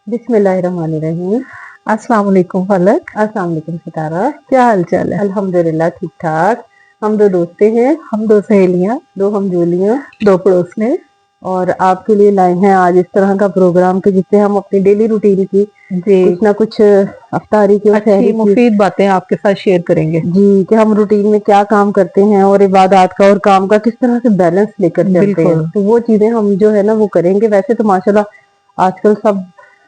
بسم اللہ الرحمن الرحیم۔ السلام علیکم فلک، السلام علیکم ستارہ، کیا حال چال ہے؟ الحمدللہ ٹھیک ٹھاک۔ ہم دو دوستیں ہیں، ہم دو سہیلیاں، دو ہمجولیاں، دو پڑوسنے، اور آپ کے لیے لائے ہیں آج اس طرح کا پروگرام کہ جس سے ہم اپنی ڈیلی روٹین کی جی کچھ نہ کچھ افطاری کی اور اچھی سحری کی مفید باتیں آپ کے ساتھ شیئر کریں گے۔ جی کہ ہم روٹین میں کیا کام کرتے ہیں اور عبادات کا اور کام کا کس طرح سے بیلنس لے کر چلتے ہیں، بالکل تو وہ چیزیں ہم جو ہے نا وہ کریں گے۔ ویسے تو ماشاءاللہ آج کل سب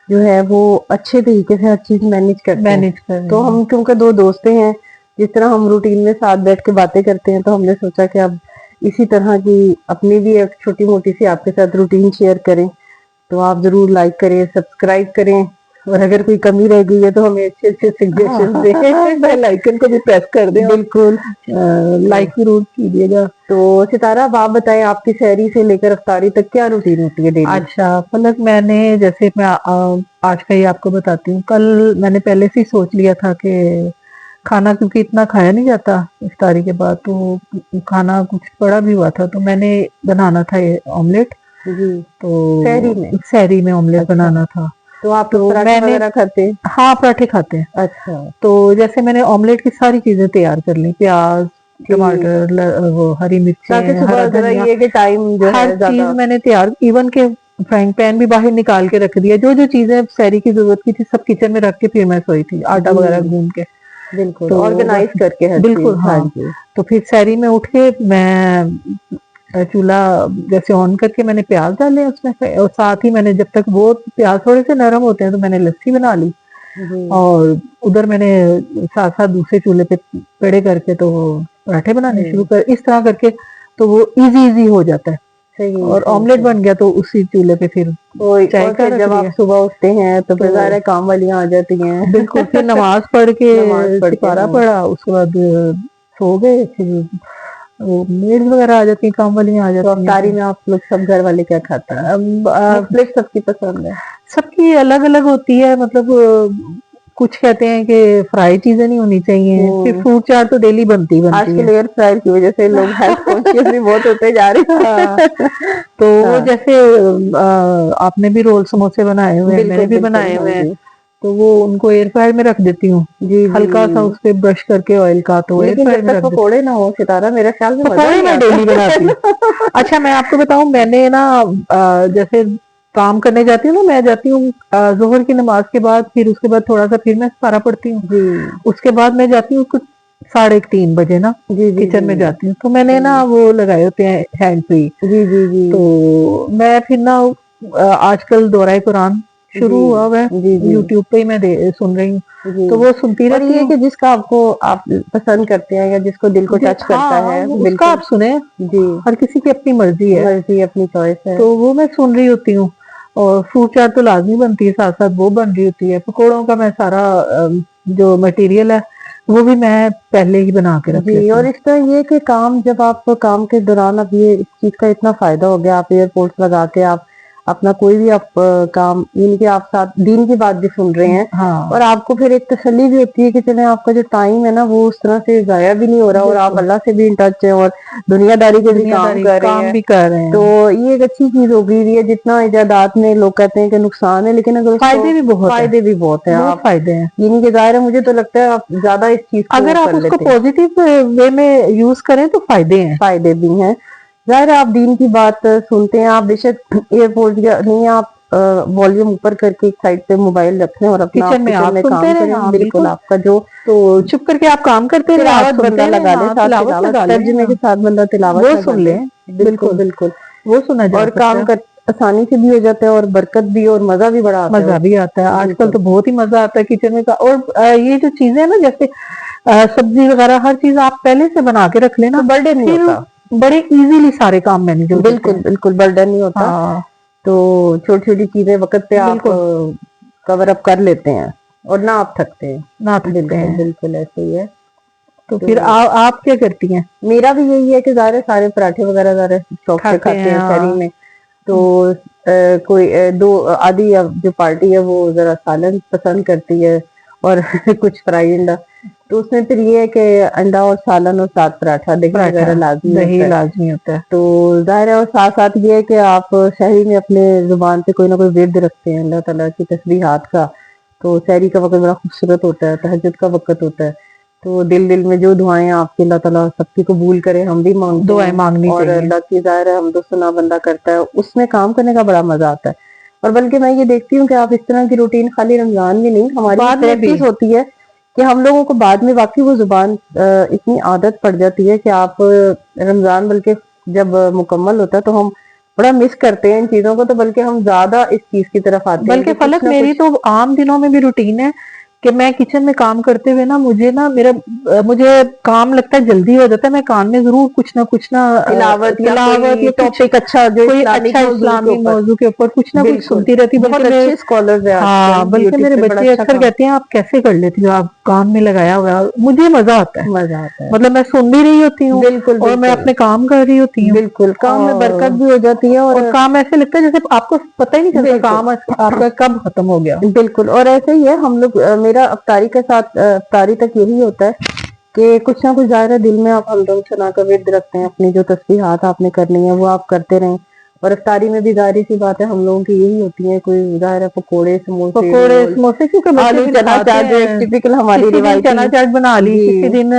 جو ہے وہ اچھے طریقے سے ہر چیز مینج کرتے ہیں، مینج کر رہے تو ہیں۔ ہم کیونکہ دو دوستیں ہیں، جس طرح ہم روٹین میں ساتھ بیٹھ کے باتیں کرتے ہیں، تو ہم نے سوچا کہ اب اسی طرح کی اپنی بھی ایک چھوٹی موٹی سی آپ کے ساتھ روٹین شیئر کریں۔ تو آپ ضرور لائک کریں، سبسکرائب کریں، اور اگر کوئی کمی رہ گئی ہے تو ہمیں اچھے اچھے سجیشن دیں۔ بیل آئیکن کو بھی پریس کر دیں، بالکل۔ لائک ضرور کیجیے گا۔ تو ستارہ اب آپ بتائیں، آپ کی سحری سے لے کر افطاری تک کیا روٹین ہوتی ہے ڈیلی؟ اچھا فلک، میں نے جیسے میں آج کا یہ آپ کو بتاتی ہوں، کل میں نے پہلے سے ہی سوچ لیا تھا کہ کھانا کیونکہ اتنا کھایا نہیں جاتا افطاری کے بعد، تو کھانا کچھ پڑا بھی ہوا تھا، تو میں نے بنانا تھا یہ آملیٹ، جی تو سحری میں؟ سحری میں آملیٹ اچھا، بنانا تھا۔ تو آپ لوگ تو پراٹھے میں نے وغیرہ کھاتے ہیں؟ ہاں پراٹھے کھاتے ہیں، اچھا تو جیسے میں نے آملیٹ کی ساری چیزیں تیار کر لی، پیاز، ٹھیک، ٹماٹر، وہ ہری تاکہ مرچیں، ہرا صبح ذرا دھنیا، یہ کہ ٹائم جو ہر ہے چیز زیادہ۔ میں نے تیار، ایون کہ فرائنگ پین بھی باہر نکال کے رکھ دیا، جو جو چیزیں سحری کی ضرورت کی تھی سب کچن میں رکھ کے پھر میں سوئی تھی، آٹا جی وغیرہ گوندھ کے۔ بالکل تو آرگنائز بس کر کے ہر بالکل، چیز، ہاں ہاں، جی۔ تو پھر سحری میں اٹھ کے میں چولہا جیسے آن کر کے میں نے پیاز ڈالے اس میں، اور ساتھ ہی میں نے جب تک وہ پیاز تھوڑے سے نرم ہوتے ہیں تو میں نے لسی بنا لی، جی اور ادھر میں نے ساتھ ساتھ دوسرے چولہے پہ پیڑے کر کے تو وہ پراٹھے بنانے جی شروع کر، اس طرح کر کے تو وہ ایزی ہو جاتا ہے، صحیح اور صحیح آملیٹ صحیح۔ بن گیا تو اسی چولہے پہ پھر چائے اور کا پھر رکھ جب دیا۔ آپ صبح اٹھتے ہیں تو پھر ظاہر ہے کام والیاں آ جاتی ہیں۔ بالکل، پھر نماز پڑھ کے نماز پڑھ کے، سپارہ ہاں پڑھا، اس کے بعد سو گئے، پھر وہ میڈ وغیرہ آ جاتی ہیں، کام والیاں آ تو جاتی ہیں افطاری میں آپ لوگ سب گھر والے کیا کھاتے ہیں؟ مختلف سب کی پسند ہے؟ سب کی الگ الگ ہوتی ہے، مطلب کچھ کہتے ہیں کہ فرائی چیزیں نہیں ہونی چاہیے، پھر فروٹ چاٹ تو ڈیلی بنتی آج بنتی ہے۔ کل ایئر فرائر کی وجہ سے لوگ ہیلتھ کانشیس بھی بہت ہوتے جا رہے ہاں، ہیں۔ تو وہ ہاں جیسے آپ نے بھی رول سموسے بنائے ہوئے ہیں، میں نے بالکل بھی بالکل، بنائے ہاں ہوئے ہیں، جی تو وہ ان کو ایئر فرائر میں رکھ دیتی ہوں، جی جی ہلکا سا جی۔ اس پہ برش کر کے آئل کا، تو ایئر لیکن فرائر جب میں تک رکھ دیتی پکوڑے نہ ہو ستارہ، میرا خیال میں ہوں۔ مزہ پکوڑے نہیں میں آتا۔ ڈیلی بناتی ہوں۔ اچھا میں آپ کو بتاؤں، میں نے نا جیسے کام کرنے جاتی ہوں نا، میں جاتی ہوں ظہر کی نماز کے بعد، پھر اس کے بعد تھوڑا سا پھر میں سپارہ پڑھتی ہوں، جی اس کے بعد میں جاتی ہوں کچھ 3:30 بجے نا جی جی کچن جی میں جاتی ہوں، تو میں نے نا وہ لگائے ہوتے ہیں ہینڈ فری، جی جی جی تو میں پھر نا آج کل دورہ قرآن شروع جی ہوا ہوا جی ہے، جی یوٹیوب پہ ہی میں سن رہی ہوں، جی۔ تو وہ سنتی اور رہتی یہ ہوں۔ کہ جس کا آپ پسند کرتے ہیں یا جس کو دل کو ٹچ کرتا ہاں، ہے، اس کا بالکل آپ سنیں، جی، ہر کسی کی اپنی مرضی ہے، مرضی اپنی چوائس ہے۔ تو وہ میں سن رہی ہوتی ہوں، اور فروٹ چاٹ تو لازمی بنتی ہے، ساتھ ساتھ وہ بن رہی ہوتی ہے، پکوڑوں کا میں سارا جو مٹیریل ہے وہ بھی میں پہلے ہی بنا کے رکھ جی، لیتی اور ہوں۔ اس طرح یہ کہ کام جب آپ کام کے دوران اب یہ اس چیز کا اتنا فائدہ ہو گیا، آپ ایئر پورٹس لگا کے آپ اپنا کوئی بھی آپ کام، یعنی کہ آپ ساتھ دین کی بات بھی سن رہے ہیں، ہاں اور آپ کو پھر ایک تسلی بھی ہوتی ہے کہ چلیں آپ کا جو ٹائم ہے نا وہ اس طرح سے ضائع بھی نہیں ہو رہا، اور آپ بالکل، اللہ سے بھی ان ٹچ ہیں اور دنیا داری کے بھی دنیا کام داری کر رہے کام ہیں، بھی کر رہے تو ہیں، یہ ایک اچھی چیز ہو گئی ہے۔ جتنا ایجادات میں لوگ کہتے ہیں کہ نقصان ہے، لیکن اگر اس کو فائدے بھی بہت ہیں، فائدے بھی بہت ہیں، بہت آپ فائدے ہیں۔ یعنی کہ ظاہر ہے مجھے تو لگتا ہے آپ زیادہ اس چیز کو اگر آپ کر اس کو لیتے ہیں، پازیٹیو وے میں یوز کریں تو فائدے ہیں۔ فائدے بھی ہیں۔ ظاہر ہے آپ دین کی بات سنتے ہیں، آپ بے شک ایئر پورٹ نہیں، آپ والیوم اوپر کر کے ایک سائڈ پہ موبائل رکھیں اور اپنا آپ کچن میں کچن میں سنتے کام رہیں، کریں، ہاں بالکل بالکل، آپ کا جو تو چھپ کر کے آپ کام کرتے رہیں، آپ تلاوت بندہ سنتے رہیں، لگا لے، ہاں ساتھ تلاوت تلاوت لگا لیں، ترجمے ہاں کے ساتھ بندہ تلاوت وہ لگا سن لے، لیں، بالکل بالکل بالکل، وہ سنا جا اور سکتا کام ہے، کر آسانی سے بھی ہو جاتا ہے، اور برکت بھی، اور مزہ بھی بڑا آتا ہے مزہ اس بھی میں، آتا ہے، آج کل بالکل تو بہت ہی مزہ آتا ہے کچن میں کا، اور یہ جو چیزیں ہیں نا جیسے سبزی وغیرہ ہر چیز آپ پہلے سے بنا کے رکھ لینا، تو برڈن نہیں پھر ہوتا، بڑے ایزیلی سارے کام مینج ہو جاتے بالکل ہیں۔ بالکل برڈن نہیں ہوتا، ہاں تو چھوٹی چھوٹی چیزیں وقت پہ آپ بالکل، کور اپ کر لیتے ہیں، اور نہ آپ تھکتے نہ ہیں، تھکتے بالکل ہیں، بالکل ایسے ہی ہے۔ تو تو پھر آپ کیا کرتی ہیں؟ میرا بھی یہی ہے کہ ظاہر ہے سارے پراٹھے وغیرہ ظاہر شوق سے کھاتے ہیں سحری میں، تو کوئی دو آدھی جو پارٹی ہے وہ ذرا سالن پسند کرتی ہے، और कुछ फ्राई अंडा। तो उसमें फिर ये है कि अंडा और सालन और साथ पराठा, दही वगैरह लाजमी दही होता है। लाजमी होता है। तो जाहिर है, और साथ साथ ये है कि आप शहरी में अपने जुबान पे कोई ना कोई विर्द रखते हैं अल्लाह ताला की तस्बीहात का। तो सहरी का वक्त बड़ा खूबसूरत होता है, तहज्जुद का वक्त होता है। तो दिल दिल में जो दुआएं आपकी अल्लाह ताला सबकी कबूल करे, हम भी मांगते दुआएं हैं। मांगनी और चाहिए। अल्लाह की ज़ाहिर है हम तो सुना बंदा करता है, उसमें काम करने का बड़ा मजा आता है। और बल्कि मैं ये देखती हूँ कि आप इस तरह की रूटीन खाली रमजान में नहीं, हमारी बाद में भी प्रैक्टिस होती है कि हम लोगों को बाद में वाकई वो जुबान इतनी आदत पड़ जाती है कि आप रमजान बल्कि जब मुकम्मल होता है तो हम बड़ा मिस करते हैं इन चीजों को, तो बल्कि हम ज्यादा इस चीज की तरफ आते हैं बल्कि कि कुछ फलक ना मेरी कुछ। तो आम दिनों में भी रूटीन है कि मैं किचन में काम करते हुए ना मुझे काम लगता है जल्दी हो जाता है, मैं कान में जरूर कुछ ना तिलावत या तिलावत कोई या कुछ टॉपिक अच्छा जो कोई इस्लामिक अच्छा मौजूद के इस्लामी ऊपर। मौजू के ऊपर कुछ ना कुछ बिल्कुल, सुनती रहती, बहुत बल्कि मेरे अच्छे स्कॉलर्स हैं हाँ आजकल बल्कि यूट्यूब मेरे पे, बड़ा बच्चे अच्छा अक्सर काम, कहते हैं आप कैसे कर लेती हो, आप कान में लगाया हुआ है। मुझे मजा आता है, मजा आता है। मतलब मैं सुन भी रही होती हूँ बिल्कुल और मैं बिल्कुल अपने काम कर रही होती हूँ बिल्कुल, काम में बरकत और भी हो जाती है। और काम ऐसे लगता है जैसे आपको पता ही नहीं चलता बिल्कुल काम आपका कब खत्म हो गया। बिल्कुल, और ऐसे ही है हम लोग, मेरा अफ्तारी के साथ अफ्तारी तक यही होता है कि कुछ ना कुछ ज़ाहिर है दिल में आप हमदम सना का विर्द रखते हैं, अपनी जो तस्बीहात आपने करनी है वो आप करते रहें। और अफ्तारी में भी जाहिर सी बात है हम लोगों की यही होती है, कोई ज़ाहिर है पकोड़े समोसे पकोड़े रोल, समोसे क्योंकि बच्चे आलू भी चना खाते चाट जो एक हैं, टिपिकल हमारी किसी दिन रिवायती। चना चाट बना ली, जी किसी दिन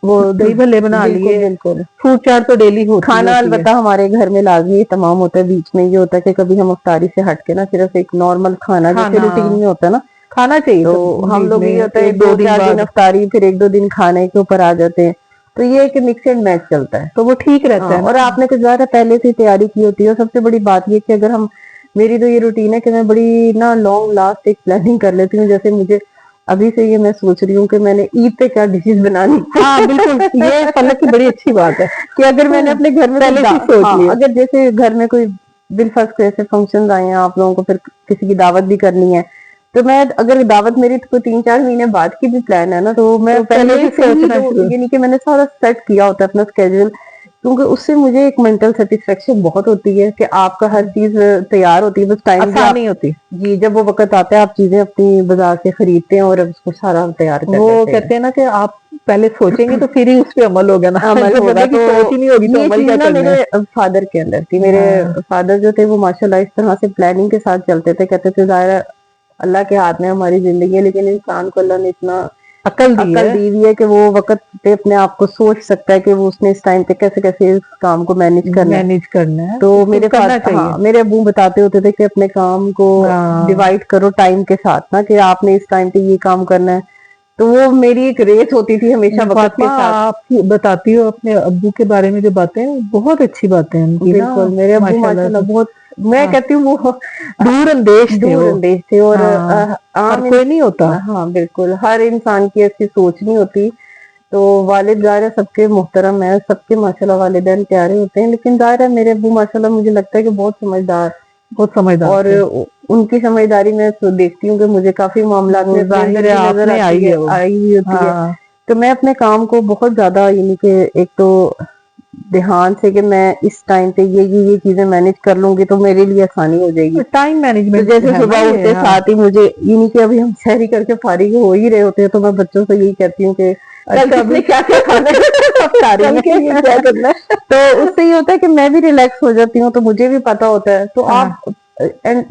वो दही भल्ले बना बिल्कुल लिए, बिल्कुल। फ्रूट चाट तो डेली होती खाना होती है। अलबत्ता हमारे घर में लाजमी तमाम होता है। बीच में ये होता है कि कभी हम अफ्तारी से हट के ना सिर्फ एक नॉर्मल खाना जैसे खाना रूटीन में होता है ना, खाना चाहिए तो सब हम बीच लोग में ये होता है एक दो दो दिन चार दिन बाद, अफ्तारी फिर एक दो दिन खाने के ऊपर आ जाते हैं। तो ये है कि मिक्स एंड मैच चलता है। तो वो ठीक रहता हाँ, है और ना। आपने कुछ ज्यादा पहले से तैयारी की होती है। और सबसे बड़ी बात ये कि अगर हम, मेरी तो ये रूटीन है कि मैं बड़ी ना लॉन्ग लास्ट एक प्लानिंग कर लेती हूँ। जैसे मुझे अभी से ये मैं सोच रही हूँ कि मैंने ईद पे क्या डिशेज बनानी है। हाँ बिल्कुल, ये फलक की बड़ी अच्छी बात है कि अगर मैंने अपने घर में पहले से ही सोच हाँ, लिया। अगर जैसे घर में कोई बिलफर्ज कोई ऐसे फंक्शन आए हैं आप लोगों को, फिर किसी की दावत भी करनी है, तो मैं अगर दावत मेरी कोई 3-4 महीने बाद की भी प्लान है ना, तो मैं तो पहले पहले से से ही सोचना शुरू, यानी कि मैंने सारा सेट किया होता है अपना स्केड्यूल। क्योंकि उससे मुझे एक मेंटल सेटिस्फेक्शन बहुत होती है कि आपका हर चीज तैयार होती है, बस टाइम भी आसानी होती। जी जब वो वक्त आता है आप चीजें अपनी बाजार से खरीदते हैं और उसको सारा तैयार कर वो लेते हैं। कहते हैं ना कि आप पहले सोचेंगे तो फिर ही उस पे अमल होगा ना, अमल जब होगा। बंदे की तो सोच ही नहीं होगी तो ये अमल चीज क्या ना करना है। मेरे फादर के अंदर थी। मेरे हाँ, फादर जो थे वो माशाल्लाह इस तरह से प्लानिंग के साथ चलते थे। कहते थे जाहिर है अल्लाह के हाथ में हमारी जिंदगी है, लेकिन इंसान को अल्लाह ने इतना अकल दी अकल है, दी हुई है कि वो वक्त पे अपने आप को सोच सकता है कि वो उसने इस टाइम पे कैसे कैसे इस काम को मैनेज करना है। मैनेज करना है तो तो मेरे करना चाहिए। हाँ, मेरे अबू बताते होते थे कि अपने काम को हाँ, डिवाइड करो टाइम के साथ ना, कि आपने इस टाइम पे ये काम करना है। तो वो मेरी एक रेस होती थी हमेशा वक्त फातिमा के साथ। आप बताती हो अपने अब्बू के बारे में जो बातें, बहुत अच्छी बातें हैं उनकी ना, बिल्कुल, मेरे अब्बू माशाल्लाह माशाल्लाह से। बहुत, मैं हाँ, कहती हूँ वो दूर अंदेश थे दूर वो। अंदेश थे। और हाँ, हर आम कोई नहीं होता। हाँ बिल्कुल, हर इंसान की ऐसी सोच नहीं होती। तो वालिद ज़ाहिर है सबके मुहतरम है, सबके माशाल्लाह वालिदैन प्यारे होते हैं, लेकिन ज़ाहिर है मेरे अब्बू माशाल्लाह मुझे लगता है कि बहुत समझदार। बहुत समझदार और थे। उनकी समझदारी मैं तो देखती हूँ कि मुझे काफी मामलात में वो अपने अंदर जाहिर है भी आप नजर में आती आई है, है वो। आई हुई होती है। हाँ, तो मैं अपने काम को बहुत ज्यादा यानी कि एक तो ध्यान से कि मैं इस टाइम पे ये चीजें मैनेज कर लूंगी तो मेरे लिए आसानी हो जाएगी। टाइम तो मैनेजमेंट जैसे है ना सुबह ये। उठते हाँ, साथ ही मुझे यानी कि अभी हम शहरी करके फारिग हो ही रहे होते हैं, तो मैं बच्चों से यही कहती हूँ कि कल अच्छा किसने अभी क्या क्या खाना है अफ्तारी कल में। के लिए क्या करना है। तो उससे ये होता है कि मैं भी रिलैक्स हो जाती हूँ, तो मुझे भी पता होता है। तो हाँ, आप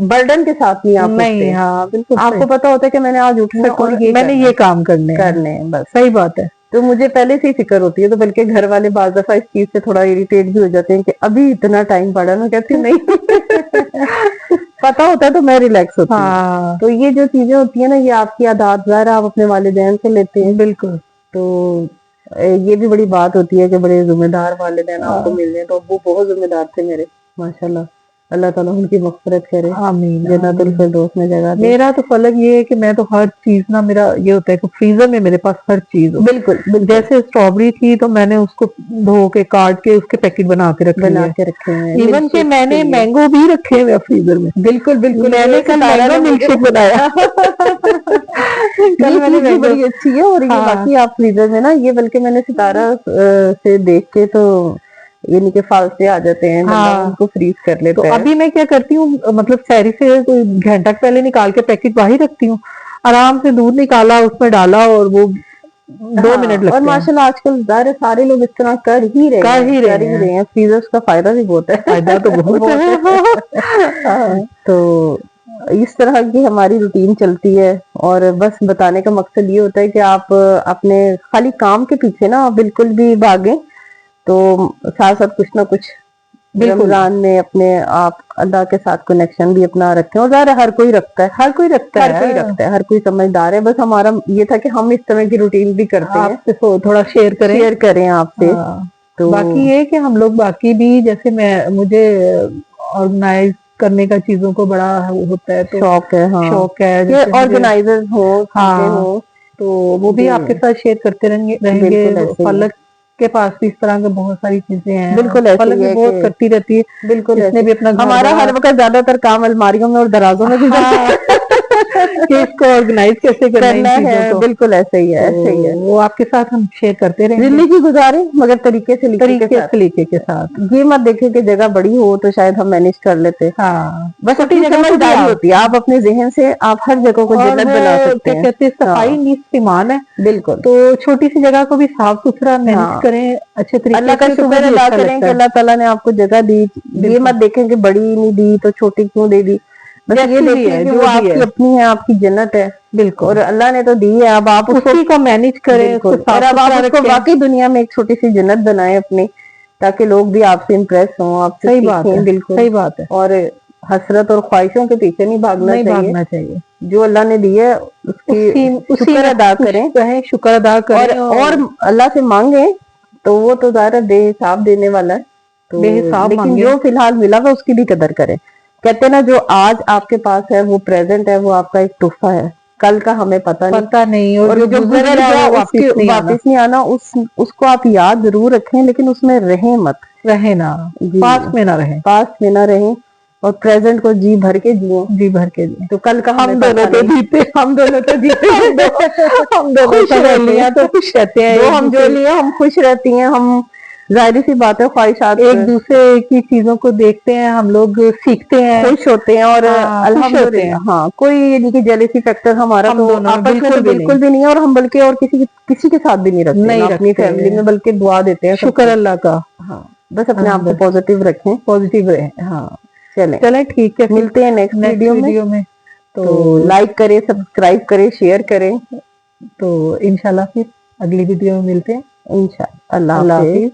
बर्डन के साथ नहीं आप नहीं, उठते, हाँ बिल्कुल आपको सही। पता होता है कि मैंने आज उठना है और ये मैंने करना ये है, काम करने हैं, करने हैं बस। सही बात है। तो मुझे पहले से ही फिक्र होती है। तो बल्कि घर वाले बाज दफा इस चीज से थोड़ा इरिटेट भी हो जाते हैं कि अभी इतना टाइम पड़ा। मैं कहती हूँ नहीं पता होता है तो मैं रिलैक्स होती हूँ। हाँ तो ये जो चीजें होती है ना, ये आपकी आदत ज़ाहिर आप अपने वालिदैन से लेते हैं। बिल्कुल। तो ये भी बड़ी बात होती है कि बड़े जिम्मेदार वालिदैन आपको हाँ, मिल रहे हैं। तो वो बहुत जिम्मेदार थे मेरे माशाल्लाह। अल्लाह ताला उनकी मग़फ़िरत करे, आमीन जन्नतुल आमीन। फिरदौस में जगह दे। मेरा तो फलक ये है कि मैं तो हर चीज ना, मेरा ये होता है कि फ्रीजर में मेरे पास हर चीज हो। बिल्कुल बिल्कुल जैसे स्ट्रॉबेरी थी तो मैंने उसको धो के काट के उसके पैकेट बना के रख बना लिए। के रखे हैं इवन मिल्क के शेक्स के मैंने लिए। मैंगो भी रखे हुए फ्रीजर में। बिल्कुल बिल्कुल, मैंने ये कल सितारा मैंगो ने मिल्क मुझे शेक बनाया ये कल मैंने चीज भी मैंगो, बड़ी अच्छी है। और ये हाँ बाकी आप फ्रीजर में ना, ये बल्कि मैंने सितारा से देख के तो यानी कि फाल से आ जाते हैं, बंदा हाँ। उनको फ्रीज कर तो लेता है। अभी मैं क्या करती हूँ, मतलब सैरी से कोई घंटा पहले निकाल के पैकेट बाहर रखती हूँ। आराम से दूध निकाला, उसमें डाला और वो 2 मिनट और लगते हैं। माशाल्लाह आजकल ज़ाहिर है सारे लोग इस तरह कर ही रहे हैं। फ्रीजर्स का फायदा भी बहुत है। फायदा तो बहुत है। तो इस तरह की हमारी रूटीन चलती है और बस बताने का मकसद ये होता है कि आप अपने खाली काम के पीछे ना बिल्कुल भी भागें, तो साथ साथ कुछ ना कुछ रमजान में अपने आप अल्लाह के साथ कनेक्शन भी अपना रखें। और ज़ाहिर है हर कोई रखता है, हर कोई समझदार है। बस हमारा ये था कि हम इस तरह की रूटीन भी करते हैं, आपसे थोड़ा शेयर करें आपसे। तो बाकी ये कि हम लोग बाकी भी, जैसे मुझे ऑर्गेनाइज करने का चीजों को बड़ा होता है, तो शौक है जैसे मुझे ऑर्गेनाइजर हो, चीजें हो, तो वो भी आपके साथ शेयर करते रहेंगे। फलक के पास भी इस तरह की बहुत सारी चीजें हैं। बिल्कुल ऐसे फलक ही भी है बहुत करती रहती है। बिल्कुल इसने भी अपना हमारा हर वक्त ज्यादातर काम अलमारियों में और दराजों में कि इसको ऑर्गेनाइज कैसे करना है। बिल्कुल ऐसे ही है, वो आपके साथ हम शेयर करते रहेंगे। जिंदगी गुजारे मगर तरीके के साथ। ये मत देखे कि जगह बड़ी हो तो शायद हम मैनेज कर लेते। बस अपनी समझदारी होती है। आप अपने जहन से आप हर जगह को जन्नत बना सकते हैं। कहते हैं सफाई निस्फ ईमान है। बिल्कुल। तो छोटी सी जगह को भी साफ सुथरा मैनेज करें अच्छे तरीके से। अल्लाह का शुक्र अदा करें कि अल्लाह ताला ने आपको जगह दी। ये मत देखें कि बड़ी नहीं दी तो छोटी क्यों दे दी। बस ये देखिए कि वो आपकी अपनी है, आपकी जन्नत है। बिल्कुल। और अल्लाह ने तो दी है, अब आप उसको मैनेज करें और अब आप उसको वाकई दुनिया में एक छोटी सी जन्नत बनाएं अपनी, ताकि लोग भी आपसे इम्प्रेस हों, आपसे सीखें। बिल्कुल सही बात है। और हसरत और ख्वाहिशों के पीछे नहीं भागना चाहिए। जो अल्लाह ने दी है उसकी शुक्र अदा करें, शुक्र अदा करें और अल्लाह से मांगे तो वो तो ज़ाहिर बेहिसाब देने वाला है। तो लेकिन जो फिलहाल मिला हुआ उसकी भी कदर करें। कहते हैं ना, जो आज आपके पास है वो प्रेजेंट है, वो आपका एक तोहफा है। कल का हमें पता नहीं और जो गुजर गया वापस नहीं आना। उसको आप याद जरूर रखें, लेकिन उसमें रहें मत, पास में ना रहें और प्रेजेंट को जी भर के जिए। तो कल का हम दोनों तो जीते हम दोनों खुश रहते हैं। जो हम जो लिए हम खुश रहती हैं। हम जाहिर सी बात है ख्वाहिशात एक दूसरे की चीजों को देखते हैं, हम लोग सीखते हैं, खुश होते हैं और अल्हम्दुलिल्लाह कोई यानी कि जेलसी फैक्टर हमारा तो आपस में बिल्कुल भी नहीं है। और हम बल्कि और किसी के साथ भी नहीं रखते अपनी फैमिली में, बल्कि दुआ देते हैं शुक्र अल्लाह का। बस अपने आप को पॉजिटिव रखें, पॉजिटिव रहें। चले ठीक है, मिलते हैं नेक्स्ट वीडियो में। तो लाइक करें, सब्सक्राइब करें, शेयर करें। तो इंशाल्लाह फिर अगली वीडियो में मिलते हैं। इंशाल्लाह। अल्लाह हाफिज़।